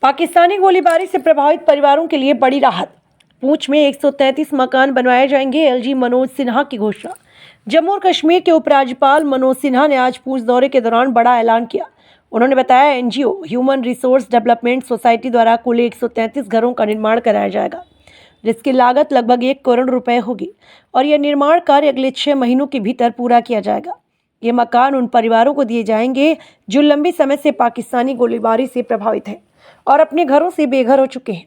पाकिस्तानी गोलीबारी से प्रभावित परिवारों के लिए बड़ी राहत। पूंछ में 133 मकान बनवाए जाएंगे, एलजी मनोज सिन्हा की घोषणा। जम्मू और कश्मीर के उपराज्यपाल मनोज सिन्हा ने आज पूंछ दौरे के दौरान बड़ा ऐलान किया। उन्होंने बताया, NGO human resource development society द्वारा कुल 133 घरों का निर्माण कराया जाएगा, जिसकी लागत लगभग 1 करोड़ रुपए होगी और यह निर्माण कार्य अगले 6 महीनों के भीतर पूरा किया जाएगा। ये मकान उन परिवारों को दिए जाएंगे जो लंबे समय से पाकिस्तानी गोलीबारी से प्रभावित हैं और अपने घरों से बेघर हो चुके हैं।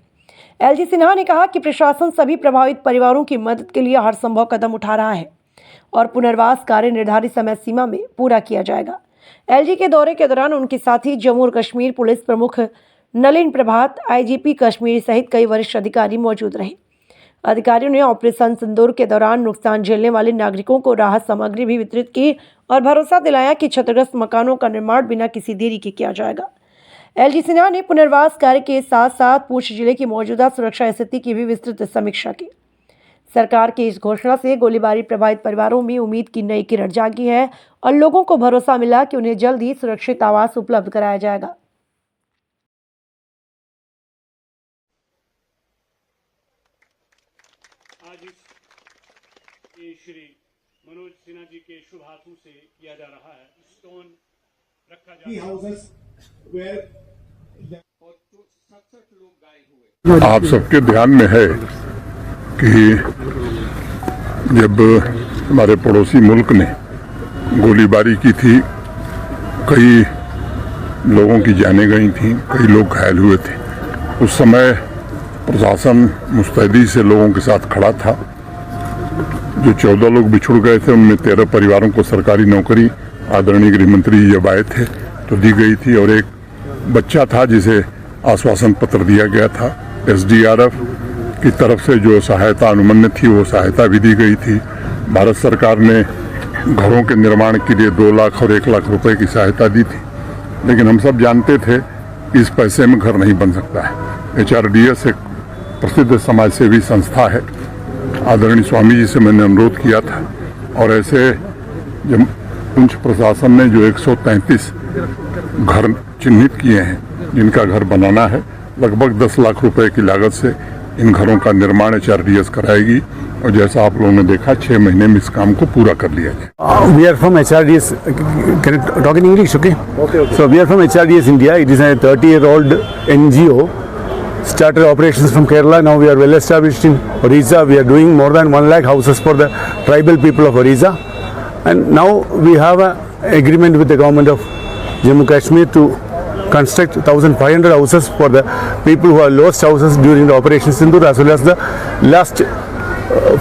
एलजी सिन्हा ने कहा कि प्रशासन सभी प्रभावित परिवारों की मदद के लिए हर संभव कदम उठा रहा है और पुनर्वास कार्य निर्धारित समय सीमा में पूरा किया जाएगा। एलजी के दौरे के दौरान उनके साथी जम्मू और कश्मीर पुलिस प्रमुख नलिन प्रभात, आईजीपी कश्मीर सहित कई वरिष्ठ अधिकारी मौजूद रहे। अधिकारियों ने ऑपरेशन सिंदूर के दौरान नुकसान झेलने वाले नागरिकों को राहत सामग्री भी वितरित की और भरोसा दिलाया कि क्षतिग्रस्त मकानों का निर्माण बिना किसी देरी के किया जाएगा। एलजी सिन्हा ने पुनर्वास कार्य के साथ साथ पूंछ जिले की मौजूदा सुरक्षा स्थिति की भी विस्तृत समीक्षा की। सरकार की इस घोषणा से गोलीबारी प्रभावित परिवारों में उम्मीद की नई किरण जागी है और लोगों को भरोसा मिला कि उन्हें जल्द ही सुरक्षित आवास उपलब्ध कराया जाएगा। आज श्री मनोज सिन्हा जी के शुभ हाथों से किया जा रहा है। स्टोन रखा जा रहा है और 67 लोग घायल हुए। आप सबके ध्यान में है कि जब हमारे पड़ोसी मुल्क ने गोलीबारी की थी, कई लोगों की जानें गई थी, कई लोग घायल हुए थे। उस समय प्रशासन मुस्तैदी से लोगों के साथ खड़ा था। जो 14 लोग बिछुड़ गए थे, उनमें 13 परिवारों को सरकारी नौकरी आदरणीय गृह मंत्री जब आए थे तो दी गई थी और एक बच्चा था जिसे आश्वासन पत्र दिया गया था। एसडीआरएफ की तरफ से जो सहायता अनुमन्य थी वो सहायता भी दी गई थी। भारत सरकार ने घरों के निर्माण के लिए 2 लाख और 1 लाख रुपए की सहायता दी थी, लेकिन हम सब जानते थे इस पैसे में घर नहीं बन सकता है। HRDS एक प्रसिद्ध समाजसेवी संस्था है। आदरणीय स्वामी जी से मैंने अनुरोध किया था और ऐसे जब पूंछ प्रशासन ने जो 133 घर चिन्हित किए हैं जिनका घर बनाना है, लगभग 10 लाख रुपए की लागत से इन घरों का निर्माण HRDS कराएगी और जैसा आप लोगों ने देखा 6 महीने में इस काम को पूरा कर लिया जाए। We are from HRDS. Can you talk in English? Okay. So we are from HRDS India. It is a 30-year-old NGO. Started operations from Kerala. Now we are well established in Orissa. We are doing more than 1 lakh houses for the tribal people of Orissa. And now we have an agreement with the government of Jammu Kashmir to construct 1,500 houses for the people who have lost houses during the Operation Sindoor as well as the last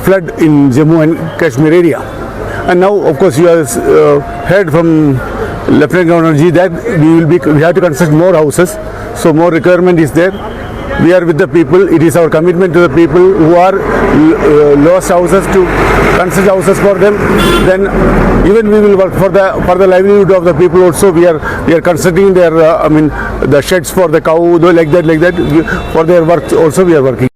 flood in Jammu and Kashmir area. And now, of course, you have heard from Lieutenant Governor Ji that we have to construct more houses. So more requirement is there. We are with the people. It is our commitment to the people who are lost houses to construct houses for them. Then even we will work for the livelihood of the people also. We are constructing their the sheds for the cow, like that for their work also we are working.